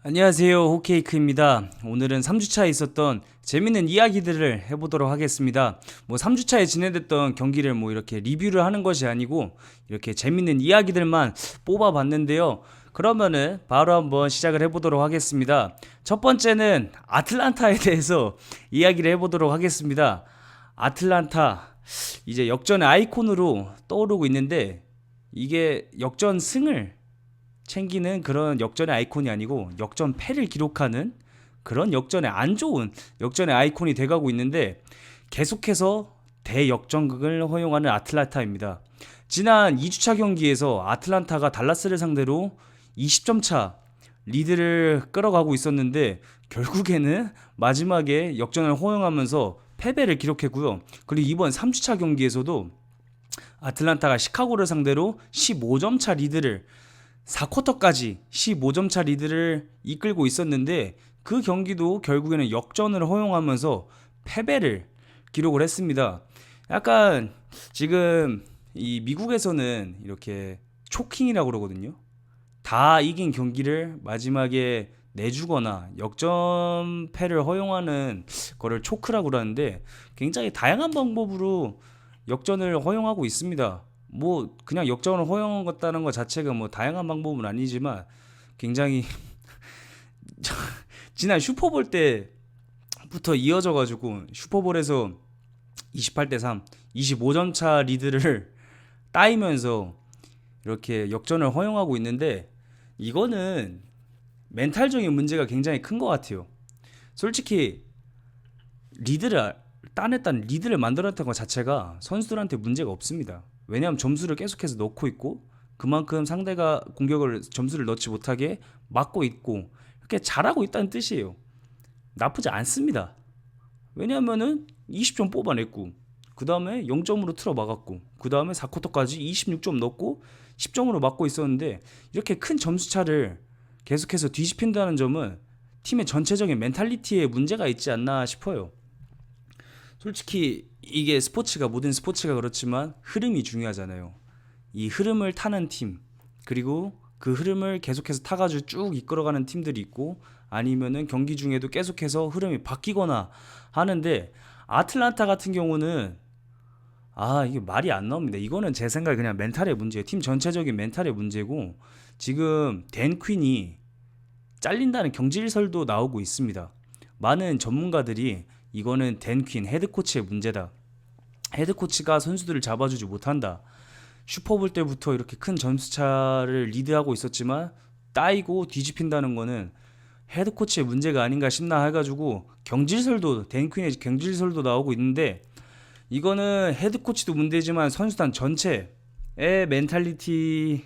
안녕하세요, 호케이크입니다. 오늘은 3주차에 있었던 재밌는 이야기들을 해보도록 하겠습니다. 3주차에 진행됐던 경기를 이렇게 리뷰를 하는 것이 아니고 이렇게 재밌는 이야기들만 뽑아봤는데요. 그러면은 바로 한번 시작을 해보도록 하겠습니다. 첫 번째는 아틀란타에 대해서 이야기를 해보도록 하겠습니다. 아틀란타 이제 역전의 아이콘으로 떠오르고 있는데 이게 역전 승을 챙기는 그런 역전의 아이콘이 아니고 역전패를 기록하는 그런 역전의 안 좋은 역전의 아이콘이 돼가고 있는데 계속해서 대역전극을 허용하는 아틀란타입니다. 지난 2주차 경기에서 아틀란타가 달라스를 상대로 20점 차 리드를 끌어가고 있었는데 결국에는 마지막에 역전을 허용하면서 패배를 기록했고요. 그리고 이번 3주차 경기에서도 아틀란타가 시카고를 상대로 15점 차 리드를 4쿼터까지 15점 차 리드를 이끌고 있었는데 그 경기도 결국에는 역전을 허용하면서 패배를 기록을 했습니다. 약간 지금 이 미국에서는 이렇게 초킹이라고 그러거든요. 다 이긴 경기를 마지막에 내주거나 역전패를 허용하는 거를 초크라고 그러는데 굉장히 다양한 방법으로 역전을 허용하고 있습니다. 그냥 역전을 허용했다는 것 자체가 다양한 방법은 아니지만 굉장히 지난 슈퍼볼 때부터 이어져 가지고 슈퍼볼에서 28대 3, 25점 차 리드를 따이면서 이렇게 역전을 허용하고 있는데 이거는 멘탈적인 문제가 굉장히 큰 것 같아요. 솔직히 리드를 따냈다는 리드를 만들었다는 것 자체가 선수들한테 문제가 없습니다. 왜냐하면 점수를 계속해서 넣고 있고 그만큼 상대가 공격을 점수를 넣지 못하게 막고 있고 이렇게 잘하고 있다는 뜻이에요. 나쁘지 않습니다. 왜냐하면은 20점 뽑아냈고 그 다음에 0점으로 틀어 막았고 그 다음에 4쿼터까지 26점 넣고 10점으로 막고 있었는데 이렇게 큰 점수 차를 계속해서 뒤집힌다는 점은 팀의 전체적인 멘탈리티에 문제가 있지 않나 싶어요. 솔직히 이게 스포츠가 모든 스포츠가 그렇지만 흐름이 중요하잖아요. 이 흐름을 타는 팀 그리고 그 흐름을 계속해서 타가지고 쭉 이끌어가는 팀들이 있고 아니면은 경기 중에도 계속해서 흐름이 바뀌거나 하는데 아틀란타 같은 경우는 이게 말이 안 나옵니다. 이거는 제 생각에 그냥 멘탈의 문제예요. 팀 전체적인 멘탈의 문제고 지금 댄 퀸이 잘린다는 경질설도 나오고 있습니다. 많은 전문가들이 이거는 댄 퀸 헤드코치의 문제다. 헤드코치가 선수들을 잡아주지 못한다. 슈퍼볼 때부터 이렇게 큰 점수차를 리드하고 있었지만 따이고 뒤집힌다는 거는 헤드코치의 문제가 아닌가 싶나 해가지고 경질설도 댄 퀸의 경질설도 나오고 있는데 이거는 헤드코치도 문제지만 선수단 전체의 멘탈리티가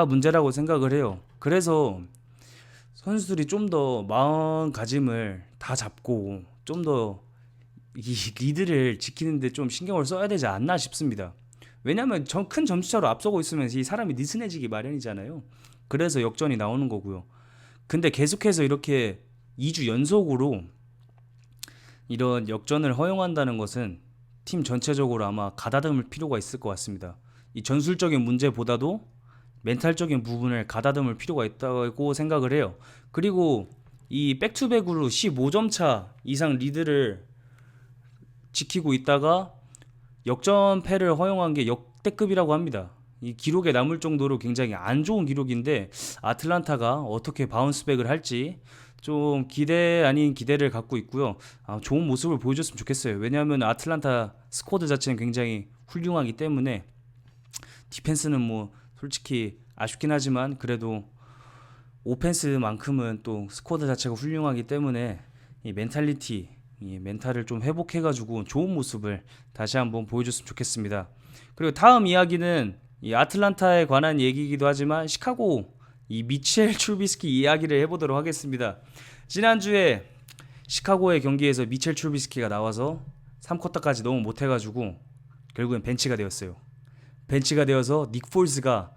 문제라고 생각을 해요. 그래서 선수들이 좀 더 마음가짐을 다 잡고 좀 더 이 리드를 지키는데 좀 신경을 써야 되지 않나 싶습니다. 왜냐하면 큰 점수차로 앞서고 있으면 이 사람이 느슨해지기 마련이잖아요. 그래서 역전이 나오는 거고요. 근데 계속해서 이렇게 2주 연속으로 이런 역전을 허용한다는 것은 팀 전체적으로 아마 가다듬을 필요가 있을 것 같습니다. 이 전술적인 문제보다도 멘탈적인 부분을 가다듬을 필요가 있다고 생각을 해요. 그리고 이 백투백으로 15점 차 이상 리드를 지키고 있다가 역전패를 허용한 게 역대급이라고 합니다. 이 기록에 남을 정도로 굉장히 안 좋은 기록인데 아틀란타가 어떻게 바운스백을 할지 좀 기대 아닌 기대를 갖고 있고요. 좋은 모습을 보여줬으면 좋겠어요. 왜냐하면 아틀란타 스쿼드 자체는 굉장히 훌륭하기 때문에 디펜스는 솔직히 아쉽긴 하지만 그래도 오펜스만큼은 또 스쿼드 자체가 훌륭하기 때문에 이 멘탈리티, 이 멘탈을 좀 회복해가지고 좋은 모습을 다시 한번 보여줬으면 좋겠습니다. 그리고 다음 이야기는 이 아틀란타에 관한 얘기이기도 하지만 시카고 이 미첼 트루비스키 이야기를 해보도록 하겠습니다. 지난주에 시카고의 경기에서 미첼 트루비스키가 나와서 3쿼터까지 너무 못해가지고 결국엔 벤치가 되었어요. 벤치가 되어서 닉 폴스가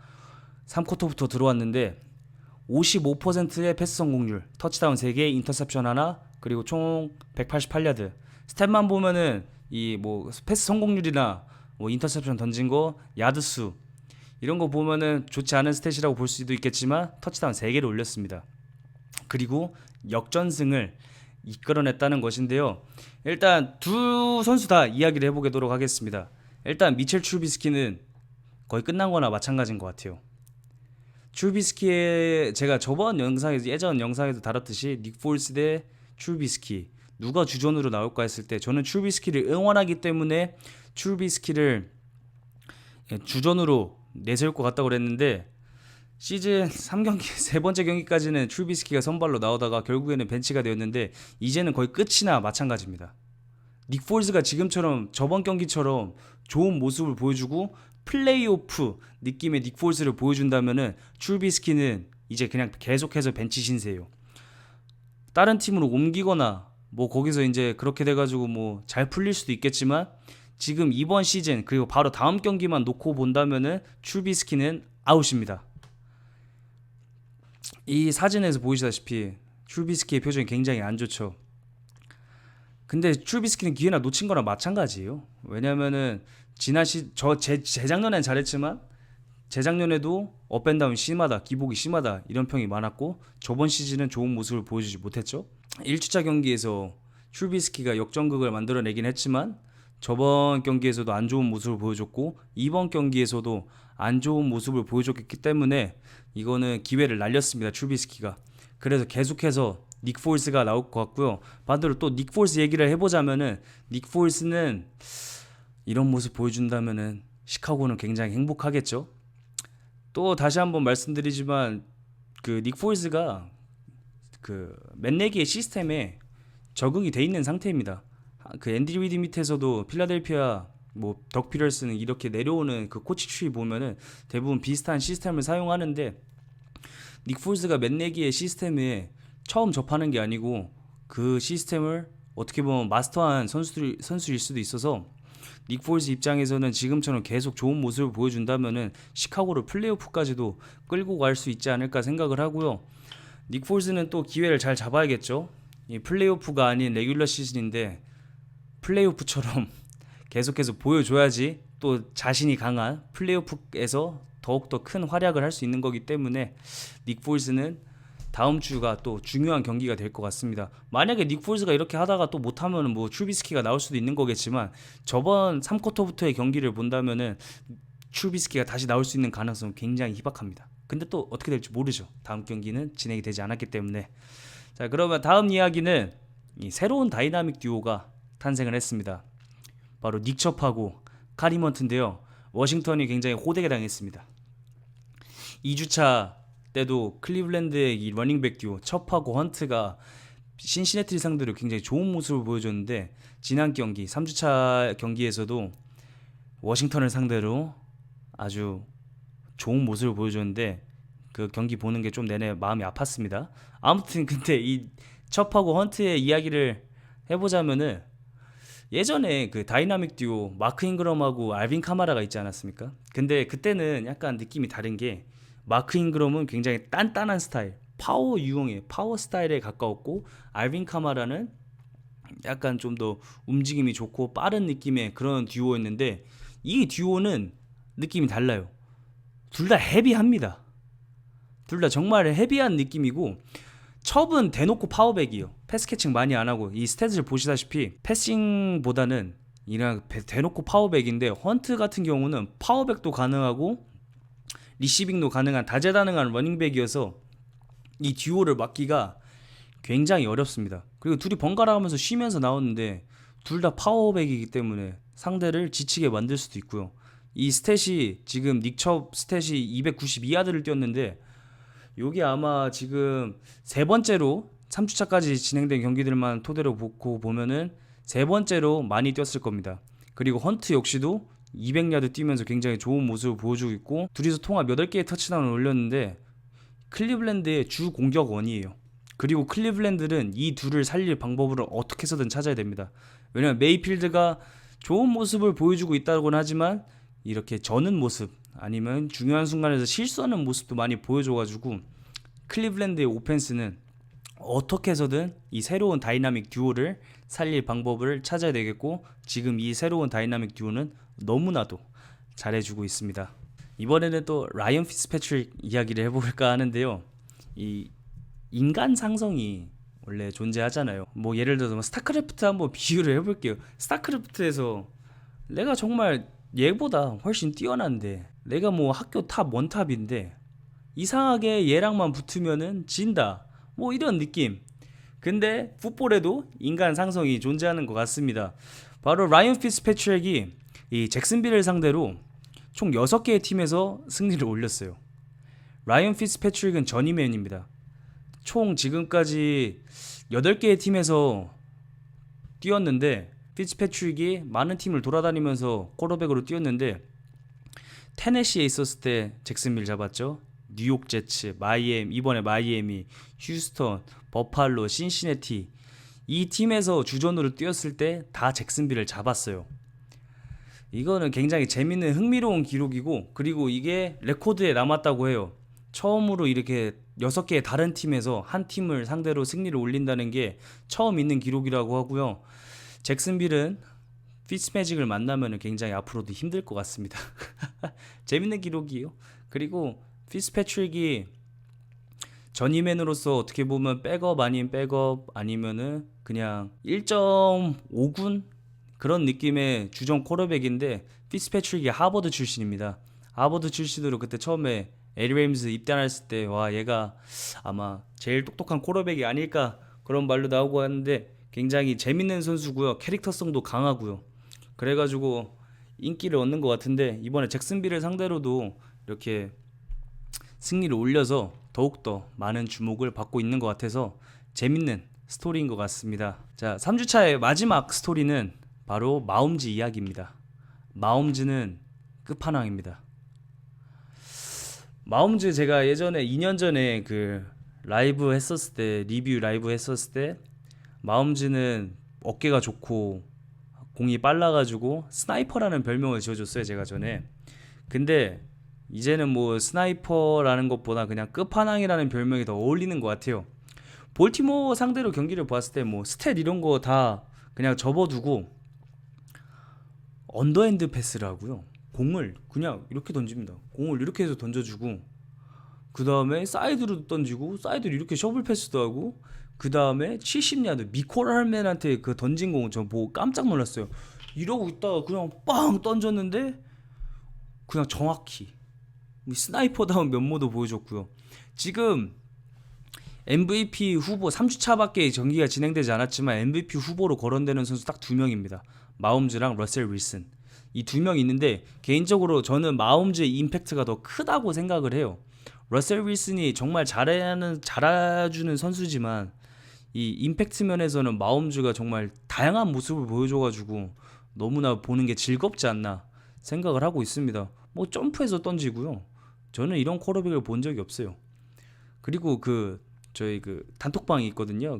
3쿼터부터 들어왔는데 55%의 패스 성공률, 터치다운 3개, 인터셉션 하나, 그리고 총 188야드. 스탯만 보면은 패스 성공률이나 인터셉션 던진 거, 야드 수 이런 거 보면은 좋지 않은 스탯이라고 볼 수도 있겠지만 터치다운 3개를 올렸습니다. 그리고 역전승을 이끌어냈다는 것인데요. 일단 두 선수 다 이야기를 해보도록 하겠습니다. 일단 미첼 트루비스키는 거의 끝난 거나 마찬가지인 것 같아요. 트루비스키의 제가 저번 영상에서 예전 영상에서 다뤘듯이 닉 폴스 대 트루비스키 누가 주전으로 나올까 했을 때 저는 트루비스키를 응원하기 때문에 트루비스키를 주전으로 내세울 것 같다고 그랬는데 시즌 3경기 세 번째 경기까지는 트루비스키가 선발로 나오다가 결국에는 벤치가 되었는데 이제는 거의 끝이나 마찬가지입니다. 닉 폴스가 지금처럼 저번 경기처럼 좋은 모습을 보여주고 플레이오프 느낌의 닉 폴스를 보여준다면은 트루비스키는 이제 그냥 계속해서 벤치 신세예요. 다른 팀으로 옮기거나 뭐 거기서 이제 그렇게 돼가지고 뭐 잘 풀릴 수도 있겠지만 지금 이번 시즌 그리고 바로 다음 경기만 놓고 본다면은 트루비스키는 아웃입니다. 이 사진에서 보이시다시피 트루비스키의 표정이 굉장히 안 좋죠. 근데 트루비스키는 기회나 놓친 거랑 마찬가지예요. 왜냐면은 재작년엔 잘했지만 재작년에도 업앤다운 심하다, 기복이 심하다 이런 평이 많았고 저번 시즌은 좋은 모습을 보여주지 못했죠. 1주차 경기에서 트루비스키가 역전극을 만들어내긴 했지만 저번 경기에서도 안 좋은 모습을 보여줬고 이번 경기에서도 안 좋은 모습을 보여줬기 때문에 이거는 기회를 날렸습니다. 트루비스키가. 그래서 계속해서 닉 폴스가 나올 것 같고요. 반대로 또 닉 폴스 얘기를 해보자면은 닉 폴스는 이런 모습 보여준다면은 시카고는 굉장히 행복하겠죠. 또 다시 한번 말씀드리지만 그 닉 폴스가 그 맨내기의 시스템에 적응이 돼 있는 상태입니다. 그 앤디 리드 밑에서도 필라델피아 뭐 덕 피터슨은 이렇게 내려오는 그 코치 트리 보면은 대부분 비슷한 시스템을 사용하는데 닉 폴스가 맨내기의 시스템에 처음 접하는 게 아니고 그 시스템을 어떻게 보면 마스터한 선수일 수도 있어서 닉 폴스 입장에서는 지금처럼 계속 좋은 모습을 보여준다면은 시카고를 플레이오프까지도 끌고 갈 수 있지 않을까 생각을 하고요. 닉 폴스는 또 기회를 잘 잡아야겠죠. 이 플레이오프가 아닌 레귤러 시즌인데 플레이오프처럼 계속해서 보여줘야지 또 자신이 강한 플레이오프에서 더욱더 큰 활약을 할 수 있는 거기 때문에 닉 폴스는 다음 주가 또 중요한 경기가 될 것 같습니다. 만약에 닉 폴스가 이렇게 하다가 또 못하면 뭐 트루비스키가 나올 수도 있는 거겠지만 저번 3쿼터부터의 경기를 본다면은 트루비스키가 다시 나올 수 있는 가능성은 굉장히 희박합니다. 근데 또 어떻게 될지 모르죠. 다음 경기는 진행이 되지 않았기 때문에. 자, 그러면 다음 이야기는 이 새로운 다이나믹 듀오가 탄생을 했습니다. 바로 닉첩하고 카리먼트인데요. 워싱턴이 굉장히 호되게 당했습니다. 2주차 때도 클리블랜드의 이 러닝백 듀오 첩하고 헌트가 신시내티 상대로 굉장히 좋은 모습을 보여줬는데 지난 경기 3주차 경기에서도 워싱턴을 상대로 아주 좋은 모습을 보여줬는데 그 경기 보는 게 좀 내내 마음이 아팠습니다. 아무튼 근데 이 첩하고 헌트의 이야기를 해보자면은 예전에 그 다이나믹 듀오 마크 잉그럼하고 알빈 카마라가 있지 않았습니까? 근데 그때는 약간 느낌이 다른 게 마크 잉그럼은 굉장히 단단한 스타일, 파워 유형의 파워 스타일에 가까웠고 알빈 카마라는 약간 좀 더 움직임이 좋고 빠른 느낌의 그런 듀오였는데 이 듀오는 느낌이 달라요. 둘 다 헤비합니다. 둘 다 정말 헤비한 느낌이고 첩은 대놓고 파워백이에요. 패스 캐칭 많이 안 하고 이 스탯을 보시다시피 패싱보다는 그냥 대놓고 파워백인데 헌트 같은 경우는 파워백도 가능하고 리시빙도 가능한 다재다능한 러닝백이어서 이 듀오를 막기가 굉장히 어렵습니다. 그리고 둘이 번갈아 가면서 쉬면서 나오는데 둘 다 파워백이기 때문에 상대를 지치게 만들 수도 있고요. 이 스탯이 지금 닉첩 스탯이 292야드를 뛰었는데 요게 아마 지금 세 번째로 3주차까지 진행된 경기들만 토대로 보고 보면은 세 번째로 많이 뛰었을 겁니다. 그리고 헌트 역시도 200야드 뛰면서 굉장히 좋은 모습을 보여주고 있고 둘이서 통합 8개의 터치다운을 올렸는데 클리블랜드의 주 공격원이에요. 그리고 클리블랜드는 이 둘을 살릴 방법을 어떻게 해서든 찾아야 됩니다. 왜냐면 메이필드가 좋은 모습을 보여주고 있다고는 하지만 이렇게 저는 모습 아니면 중요한 순간에서 실수하는 모습도 많이 보여줘가지고 클리블랜드의 오펜스는 어떻게 해서든 이 새로운 다이나믹 듀오를 살릴 방법을 찾아야 되겠고 지금 이 새로운 다이나믹 듀오는 너무나도 잘해주고 있습니다. 이번에는 또 라이언 피츠패트릭 이야기를 해볼까 하는데요. 이 인간 상성이 원래 존재하잖아요. 뭐 예를 들어서 뭐 스타크래프트 한번 비유를 해볼게요. 스타크래프트에서 내가 정말 얘보다 훨씬 뛰어난데, 내가 뭐 학교 탑 원탑인데 이상하게 얘랑만 붙으면은 진다, 뭐 이런 느낌. 근데 풋볼에도 인간 상성이 존재하는 것 같습니다. 바로 라이언 피츠패트릭이 이 잭슨빌을 상대로 총 6개의 팀에서 승리를 올렸어요. 라이언 피츠패트릭은 전임맨입니다. 총 지금까지 8개의 팀에서 뛰었는데, 피츠패트릭이 많은 팀을 돌아다니면서 쿼터백으로 뛰었는데, 테네시에 있었을 때 잭슨빌 잡았죠. 뉴욕 제츠, 이번에 마이애미, 휴스턴, 버팔로, 신시내티, 이 팀에서 주전으로 뛰었을 때 다 잭슨빌을 잡았어요. 이거는 굉장히 재밌는 흥미로운 기록이고, 그리고 이게 레코드에 남았다고 해요. 처음으로 이렇게 6개의 다른 팀에서 한 팀을 상대로 승리를 올린다는 게 처음 있는 기록이라고 하고요. 잭슨빌은 피츠매직을 만나면 굉장히 앞으로도 힘들 것 같습니다. 재밌는 기록이에요. 그리고 피츠패트릭이 전임맨으로서 어떻게 보면 백업 아닌 백업, 아니면은 그냥 1.5군 그런 느낌의 주전 쿼터백인데, 피츠패트릭이 하버드 출신입니다. 하버드 출신으로 그때 처음에 에리레임스 입단했을 때, 와, 얘가 아마 제일 똑똑한 쿼터백이 아닐까 그런 말도 나오고 하는데, 굉장히 재밌는 선수고요. 캐릭터성도 강하고요. 그래가지고 인기를 얻는 것 같은데, 이번에 잭슨빌을 상대로도 이렇게 승리를 올려서 더욱더 많은 주목을 받고 있는 것 같아서 재밌는 스토리인 것 같습니다. 자, 3주차의 마지막 스토리는 바로 마홈즈 이야기입니다. 마홈즈는 끝판왕입니다. 마홈즈, 제가 예전에 2년 전에 그 라이브 했었을 때, 리뷰 라이브 했었을 때, 마홈즈는 어깨가 좋고 공이 빨라가지고 스나이퍼라는 별명을 지어줬어요, 제가 전에. 근데 이제는 뭐 스나이퍼라는 것보다 그냥 끝판왕이라는 별명이 더 어울리는 것 같아요. 볼티모어 상대로 경기를 봤을 때 뭐 스탯 이런 거 다 그냥 접어두고 언더핸드 패스를 하고요. 공을 그냥 이렇게 던집니다. 공을 이렇게 해서 던져주고, 그 다음에 사이드로 던지고, 사이드로 이렇게 셔플 패스도 하고, 그 다음에 70야드 미콜 할맨한테 그 던진 공 저 보고 깜짝 놀랐어요. 이러고 있다가 그냥 빵 던졌는데 그냥 정확히 스나이퍼다운 면모도 보여줬고요. 지금 MVP 후보 3주차밖에 경기가 진행되지 않았지만 MVP 후보로 거론되는 선수 딱 2명입니다. 마홈즈랑 러셀 윌슨. 이 2명 있는데, 개인적으로 저는 마홈즈의 임팩트가 더 크다고 생각을 해요. 러셀 윌슨이 정말 잘해주는 선수지만 이 임팩트 면에서는 마홈즈가 정말 다양한 모습을 보여줘가지고 너무나 보는 게 즐겁지 않나 생각을 하고 있습니다. 뭐 점프해서 던지고요. 저는 이런 쿼터백을 본 적이 없어요. 그리고 저희 단톡방이 있거든요.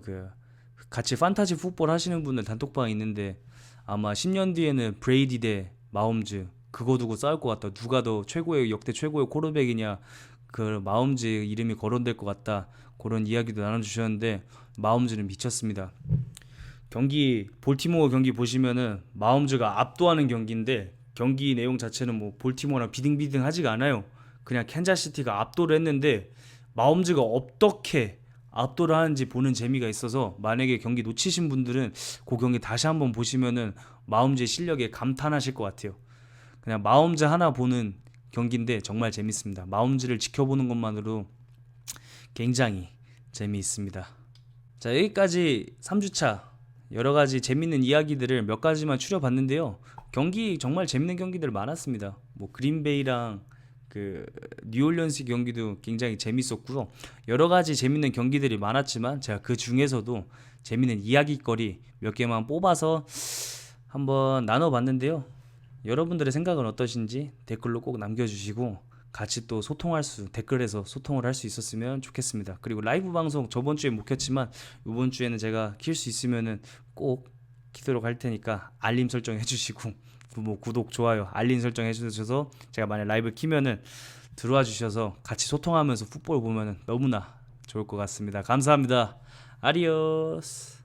같이 판타지 풋볼 하시는 분들 단톡방이 있는데, 아마 10년 뒤에는 브레이디 대 마홈즈 그거 두고 싸울 것 같다. 누가 더 역대 최고의 쿼터백이냐, 그 마홈즈 이름이 거론될 것 같다. 그런 이야기도 나눠주셨는데, 마홈즈는 미쳤습니다. 볼티모어 경기 보시면은 마홈즈가 압도하는 경기인데, 경기 내용 자체는 뭐 볼티모어랑 비등비등 하지가 않아요. 그냥 캔자시티가 압도를 했는데, 마홈즈가 어떻게 압도를 하는지 보는 재미가 있어서, 만약에 경기 놓치신 분들은 그 경기 다시 한번 보시면은 마홈즈의 실력에 감탄하실 것 같아요. 그냥 마홈즈 하나 보는 경기인데 정말 재밌습니다. 마홈즈를 지켜보는 것만으로 굉장히 재미있습니다. 자, 여기까지 3주차 여러가지 재밌는 이야기들을 몇 가지만 추려봤는데요. 경기 정말 재밌는 경기들 많았습니다. 뭐 그린베이랑 뉴올리언스 경기도 굉장히 재밌었고요. 여러가지 재밌는 경기들이 많았지만 제가 그 중에서도 재밌는 이야기거리 몇 개만 뽑아서 한번 나눠봤는데요. 여러분들의 생각은 어떠신지 댓글로 꼭 남겨주시고, 같이 또 댓글에서 소통을 할 수 있었으면 좋겠습니다. 그리고 라이브 방송 저번 주에 못 켰지만 이번 주에는 제가 킬 수 있으면은 꼭 키도록 할 테니까 알림 설정 해주시고, 뭐 구독, 좋아요, 알림 설정 해주셔서 제가 만약 라이브 키면은 들어와 주셔서 같이 소통하면서 풋볼 보면은 너무나 좋을 것 같습니다. 감사합니다. 아디오스.